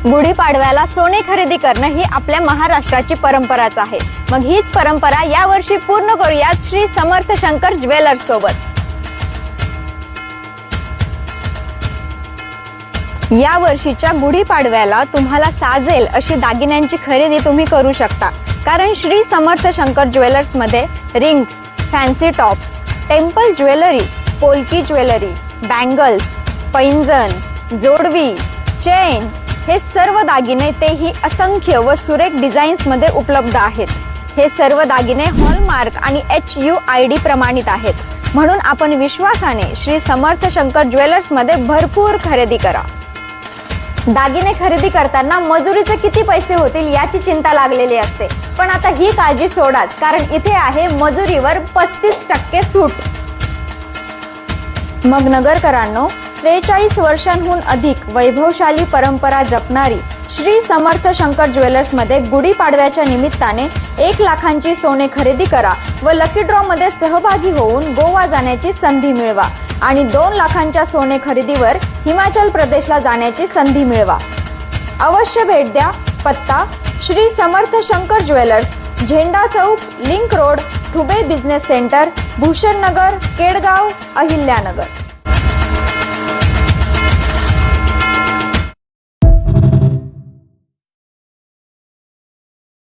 गुढीपाडव्याला सोने खरेदी करणं ही आपल्या महाराष्ट्राची परंपराच आहे। मग हीच परंपरा यावर्षी पूर्ण करूयात श्री समर्थ शंकर ज्वेलर्स सोबत। या वर्षीच्या गुढीपाडव्याला तुम्हाला साजेल अशी दागिन्यांची खरेदी तुम्ही करू शकता, कारण श्री समर्थ शंकर ज्वेलर्स मध्ये rings, fancy tops, temple jewellery, polki jewellery, bangles, पैंजण, जोडवी, चेन हे सर्व दागिने तेही असंख्य व सुरेख डिझाईन्स मध्ये उपलब्ध आहेत। हे सर्व दागिने हॉलमार्क आणि HUID प्रमाणित आहेत, म्हणून आपण विश्वासाने श्री समर्थ शंकर ज्वेलर्स मध्ये भरपूर खरेदी करा। दागिने खरेदी करताना मजुरीचे किती पैसे होतील याची चिंता लागलेली असते, पण आता ही काळजी सोडाच, कारण इथे आहे मजुरीवर 35% सूट। मग नगरकरांनो, 43 वर्षांहून अधिक वैभवशाली परंपरा जपणारी श्री समर्थ शंकर ज्वेलर्स मध्ये गुढीपाडव्याच्या निमित्ताने 1 लाखांची सोने खरेदी करा व लकी ड्रॉ मध्ये सहभागी होऊन गोवा जाण्याची संधी मिळवा आणि 2 लाखांच्या सोने खरेदीवर हिमाचल प्रदेशला जाण्याची संधी मिळवा। अवश्य भेट द्या। पत्ता Shri Samarth Shankar jewellers, Zenda Chowk, link road, Thube business centre, Bhushan Nagar, Kedgaon, Ahilyanagar.